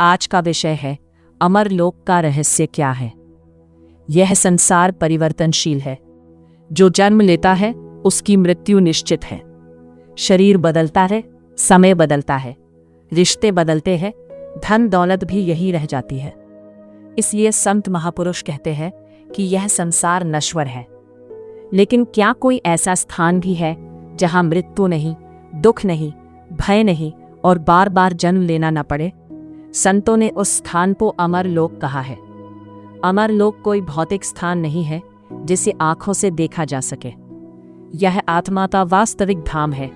आज का विषय है अमरलोक का रहस्य क्या है। यह संसार परिवर्तनशील है। जो जन्म लेता है उसकी मृत्यु निश्चित है। शरीर बदलता है, समय बदलता है, रिश्ते बदलते हैं, धन दौलत भी यही रह जाती है। इसलिए संत महापुरुष कहते हैं कि यह संसार नश्वर है। लेकिन क्या कोई ऐसा स्थान भी है जहां मृत्यु नहीं, दुख नहीं, भय नहीं और बार बार जन्म लेना न पड़े? संतों ने उस स्थान को अमरलोक कहा है। अमरलोक कोई भौतिक स्थान नहीं है जिसे आंखों से देखा जा सके। यह आत्मा का वास्तविक धाम है,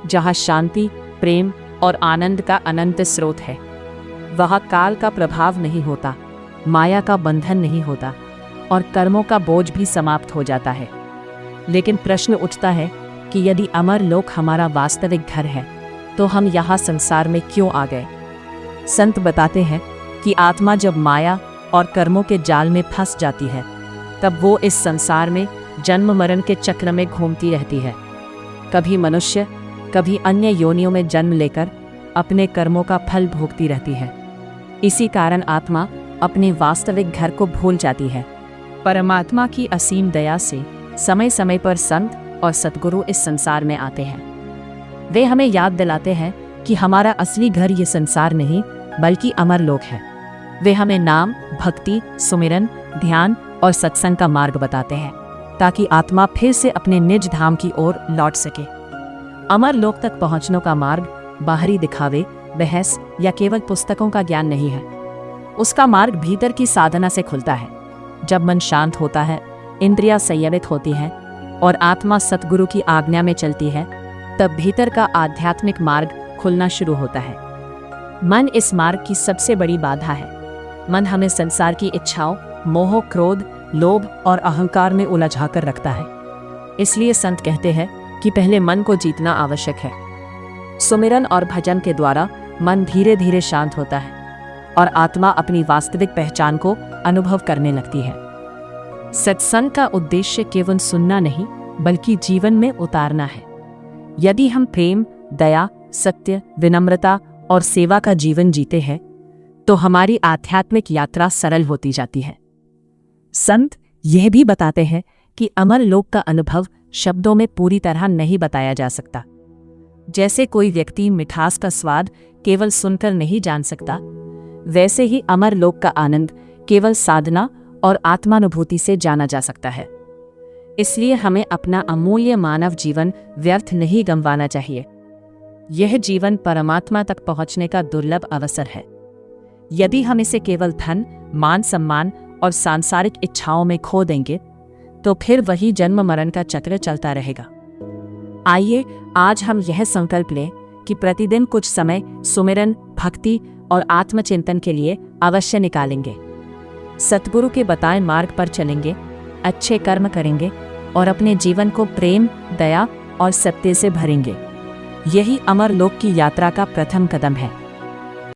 जहां शांति, प्रेम और आनंद का अनंत स्रोत है। वहां काल का प्रभाव नहीं होता, माया का बंधन नहीं होता और कर्मों का बोझ भी समाप्त हो जाता है। लेकिन प्रश्न उठता है कि यदि अमरलोक हमारा वास्तविक घर है तो हम यहाँ संसार में क्यों आ गए? संत बताते हैं कि आत्मा जब माया और कर्मों के जाल में फंस जाती है तब वो इस संसार में जन्म मरण के चक्र में घूमती रहती है। कभी मनुष्य, कभी अन्य योनियों में जन्म लेकर अपने कर्मों का फल भोगती रहती है। इसी कारण आत्मा अपने वास्तविक घर को भूल जाती है। परमात्मा की असीम दया से समय समय पर संत और सद्गुरु इस संसार में आते हैं। वे हमें याद दिलाते हैं कि हमारा असली घर ये संसार नहीं बल्कि अमरलोक है। वे हमें नाम, भक्ति, सुमिरन, ध्यान और सत्संग का मार्ग बताते हैं ताकि आत्मा फिर से अपने निज धाम की ओर लौट सके। अमरलोक तक पहुंचने का मार्ग बाहरी दिखावे, बहस या केवल पुस्तकों का ज्ञान नहीं है। उसका मार्ग भीतर की साधना से खुलता है। जब मन शांत होता है, इंद्रियां संयमित होती हैं और आत्मा सतगुरु की आज्ञा में चलती है, तब भीतर का आध्यात्मिक मार्ग खुलना शुरू होता है। मन इस मार्ग की सबसे बड़ी बाधा है। मन हमें संसार की इच्छाओं, मोह, क्रोध, लोभ और अहंकार में उलझा कर रखता है। इसलिए संत कहते हैं कि पहले मन को जीतना आवश्यक है। सुमिरन और भजन के द्वारा मन धीरे धीरे शांत होता है और आत्मा अपनी वास्तविक पहचान को अनुभव करने लगती है। सत्संग का उद्देश्य केवल सुनना नहीं बल्कि जीवन में उतारना है। यदि हम प्रेम, दया, सत्य, विनम्रता और सेवा का जीवन जीते हैं तो हमारी आध्यात्मिक यात्रा सरल होती जाती है। संत यह भी बताते हैं कि अमरलोक का अनुभव शब्दों में पूरी तरह नहीं बताया जा सकता। जैसे कोई व्यक्ति मिठास का स्वाद केवल सुनकर नहीं जान सकता, वैसे ही अमरलोक का आनंद केवल साधना और आत्मानुभूति से जाना जा सकता है। इसलिए हमें अपना अमूल्य मानव जीवन व्यर्थ नहीं गंवाना चाहिए। यह जीवन परमात्मा तक पहुंचने का दुर्लभ अवसर है। यदि हम इसे केवल धन, मान सम्मान और सांसारिक इच्छाओं में खो देंगे तो फिर वही जन्म मरण का चक्र चलता रहेगा। आइए आज हम यह संकल्प लें कि प्रतिदिन कुछ समय सुमिरन, भक्ति और आत्मचिंतन के लिए अवश्य निकालेंगे। सतगुरु के बताए मार्ग पर चलेंगे, अच्छे कर्म करेंगे और अपने जीवन को प्रेम, दया और सत्य से भरेंगे। यही अमरलोक की यात्रा का प्रथम कदम है।